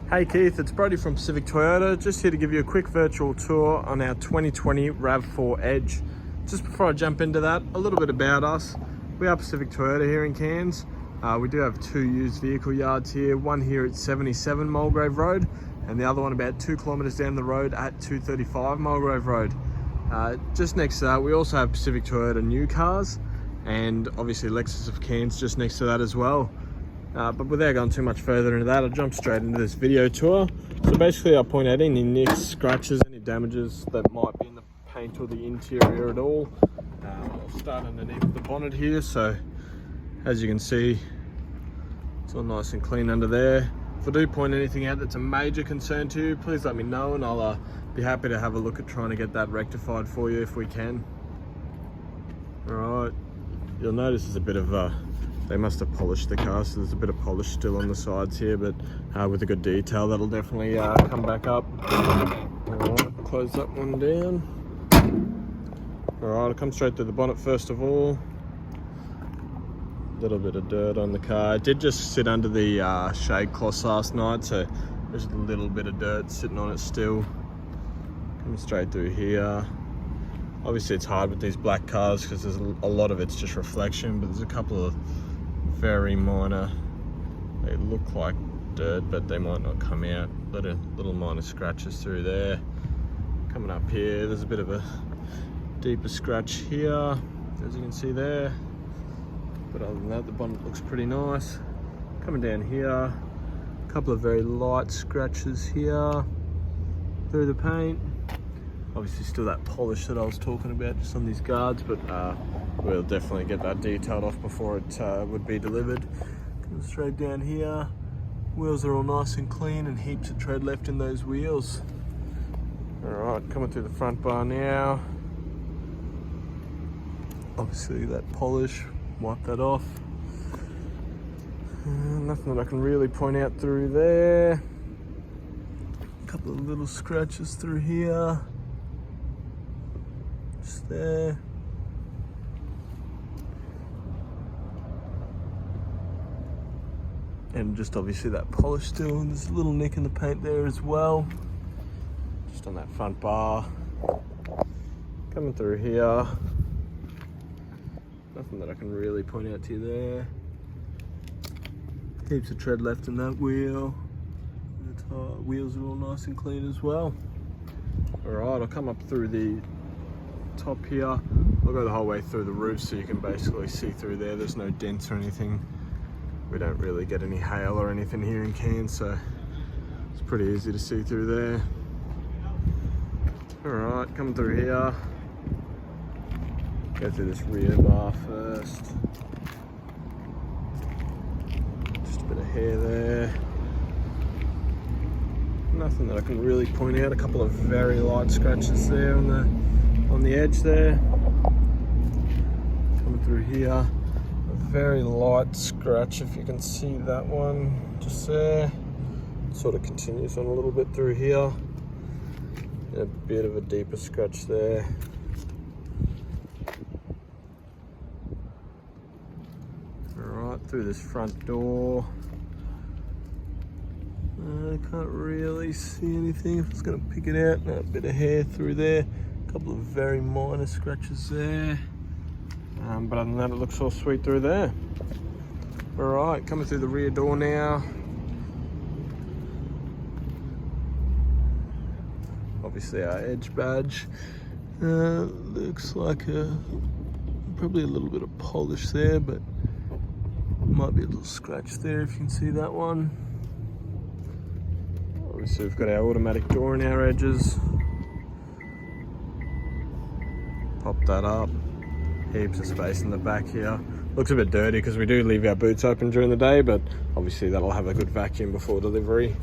Hey Keith, it's Brody from Pacific Toyota. Just here to give you a quick virtual tour on our 2020 RAV4 Edge. Just before I jump into that, a little bit about us. We are Pacific Toyota here in Cairns. We do have two used vehicle yards here, one here at 77 Mulgrave Road and the other one about 2 kilometres down the road at 235 Mulgrave Road. Just next to that, we also have Pacific Toyota new cars and obviously Lexus of Cairns just next to that as well. But without going too much further into that, I'll jump straight into this video tour. So basically I'll point out any nicks, scratches, any damages that might be in the paint or the interior at all. I'll start underneath the bonnet here. So as you can see, it's all nice and clean under there. If I do point anything out that's a major concern to you, please let me know and I'll be happy to have a look at trying to get that rectified for you if we can. Alright, you'll notice there's a bit of they must have polished the car, so there's a bit of polish still on the sides here, but with a good detail that'll definitely come back up. Alright, close that one down. Alright, I'll come straight through the bonnet first of all. A little bit of dirt on the car. It did just sit under the shade cloths last night, so there's a little bit of dirt sitting on it still. Coming straight through here. Obviously it's hard with these black cars because there's a lot of it's just reflection, but there's a couple of very minor, they look like dirt but they might not come out, little minor scratches through there. Coming up here, there's a bit of a deeper scratch here, as you can see there, but other than that the bonnet looks pretty nice. Coming down here, a couple of very light scratches here through the paint. Obviously still that polish that I was talking about just on these guards, but we'll definitely get that detailed off before it would be delivered. Coming straight down here, wheels are all nice and clean and heaps of tread left in those wheels. Alright, coming through the front bar now. Obviously that polish, wipe that off. Nothing that I can really point out through there. A couple of little scratches through here. Just there. And just obviously that polish still, and there's a little nick in the paint there as well. Just on that front bar. Coming through here. Nothing that I can really point out to you there. Heaps of tread left in that wheel. The wheels are all nice and clean as well. Alright, I'll come up through the top here. I'll go the whole way through the roof so you can basically see through there. There's no dents or anything. We don't really get any hail or anything here in Cairns, so it's pretty easy to see through there. Alright, coming through here. Go through this rear bar first. Just a bit of hair there. Nothing that I can really point out. A couple of very light scratches there on the edge there. Coming through here, a very light scratch, if you can see that one just there. It sort of continues on a little bit through here. And a bit of a deeper scratch there. Alright, through this front door. I can't really see anything if it's going to pick it out. A bit of hair through there. A couple of very minor scratches there. But other than that, it looks all sweet through there. Alright, coming through the rear door now. Obviously our edge badge. Looks like probably a little bit of polish there, but might be a little scratch there if you can see that one. Obviously we've got our automatic door in our edges. Pop that up. Heaps of space in the back here. Looks a bit dirty because we do leave our boots open during the day, but obviously that'll have a good vacuum before delivery.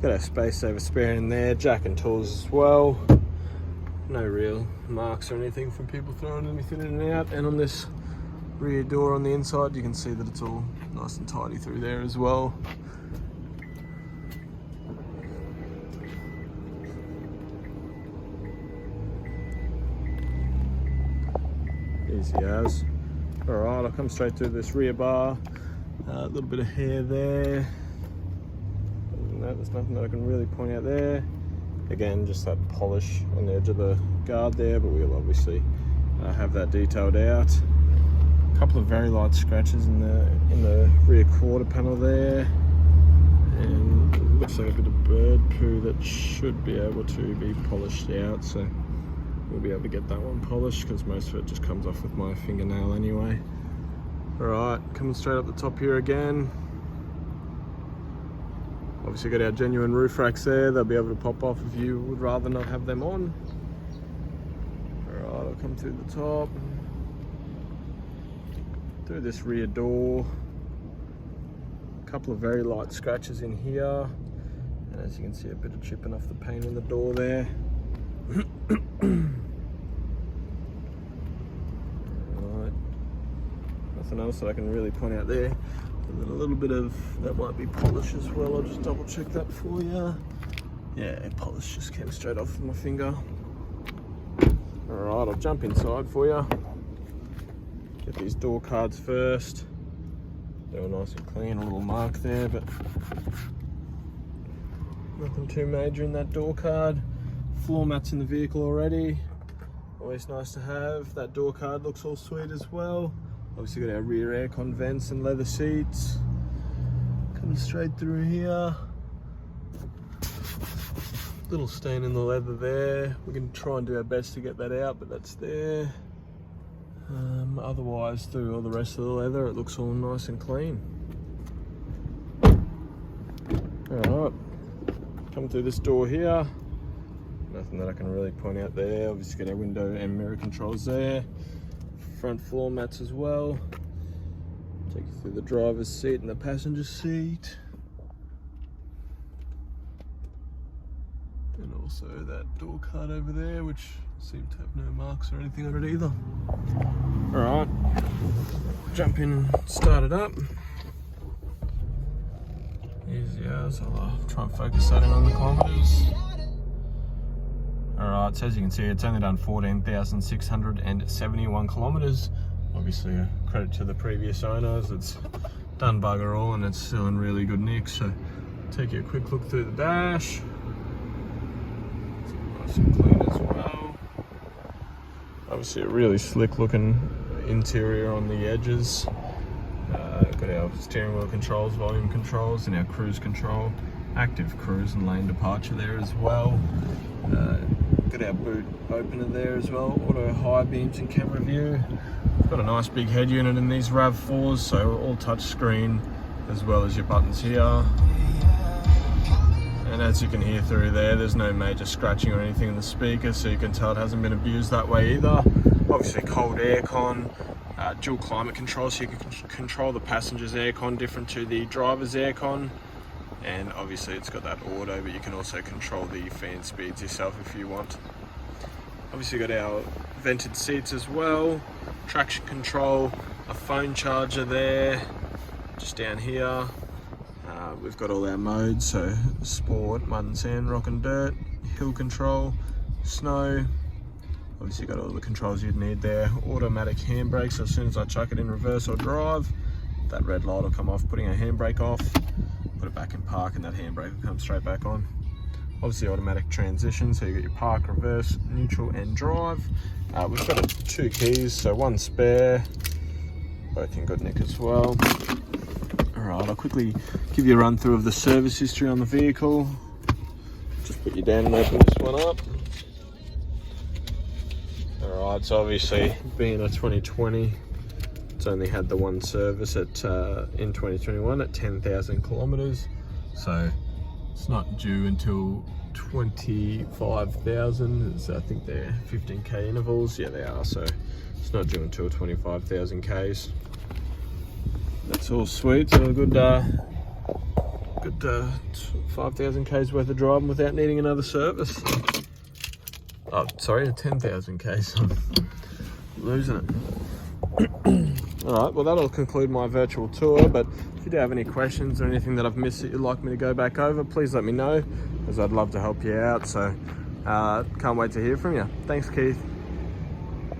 Got our space saver spare in there, jack and tools as well. No real marks or anything from people throwing anything in and out. And on this rear door on the inside, you can see that it's all nice and tidy through there as well. Easy as. Alright, I'll come straight through this rear bar. A little bit of hair there. than that, there's nothing that I can really point out there. Again, just that polish on the edge of the guard there, but we'll obviously have that detailed out. A couple of very light scratches in the rear quarter panel there, and it looks like a bit of bird poo that should be able to be polished out, so we'll be able to get that one polished because most of it just comes off with my fingernail anyway. Alright, coming straight up the top here again. Obviously got our genuine roof racks there, they'll be able to pop off if you would rather not have them on. Alright, I'll come through the top, through this rear door. A couple of very light scratches in here, and as you can see, a bit of chipping off the paint in the door there. Alright, nothing else that I can really point out there. And then a little bit of, that might be polish as well, I'll just double check that for you. Yeah, polish just came straight off with my finger. Alright, I'll jump inside for you. Get these door cards first. They're all nice and clean, a little mark there, but nothing too major in that door card. Floor mats in the vehicle already, always nice to have. That door card looks all sweet as well. Obviously got our rear aircon vents and leather seats. Coming straight through here. Little stain in the leather there. We're going to try and do our best to get that out, but that's there. Otherwise, through all the rest of the leather, it looks all nice and clean. Alright, coming through this door here. Nothing that I can really point out there. Obviously got our window and mirror controls there. Front floor mats as well. Take you through the driver's seat and the passenger seat. And also that door card over there, which seems to have no marks or anything on it either. Alright, jump in and start it up. Easy as, I'll try and focus that in on the kilometres. Alright, so as you can see, it's only done 14,671 kilometres. Obviously a credit to the previous owners, it's done bugger all and it's still in really good nick. So take you a quick look through the dash. It's nice and clean as well. Obviously a really slick looking interior on the edges. Got our steering wheel controls, volume controls, and our cruise control. Active cruise and lane departure there as well. Got our boot opener there as well, auto high beams and camera view. Got a nice big head unit in these RAV4s, so all touch screen as well as your buttons here. And as you can hear through there, there's no major scratching or anything in the speaker, so you can tell it hasn't been abused that way either. Obviously cold aircon, dual climate control, so you can control the passenger's aircon different to the driver's aircon. And obviously it's got that auto, but you can also control the fan speeds yourself if you want. Obviously got our vented seats as well, traction control, a phone charger there, just down here. We've got all our modes, so sport, mud and sand, rock and dirt, hill control, snow. Obviously got all the controls you'd need there. Automatic handbrake, so as soon as I chuck it in reverse or drive, that red light will come off, putting a handbrake off. Put it back in park and that handbrake will come straight back on. Obviously automatic transition, so you got your park, reverse, neutral and drive. We've got 2 keys, so 1 spare, both in good nick as well. Alright, I'll quickly give you a run through of the service history on the vehicle. Just put you down and open this one up. Alright, so obviously being a 2020, it's only had the 1 service at in 2021 at 10,000 kilometers, so it's not due until 25,000. I think they're 15k intervals. Yeah, they are. So it's not due until 25,000 k's. That's all sweet. So a good 5,000 k's worth of driving without needing another service. Oh, sorry, 10,000 k's. I'm losing it. Alright, well that'll conclude my virtual tour, but if you do have any questions or anything that I've missed that you'd like me to go back over, please let me know, as I'd love to help you out. So can't wait to hear from you. Thanks, Keith.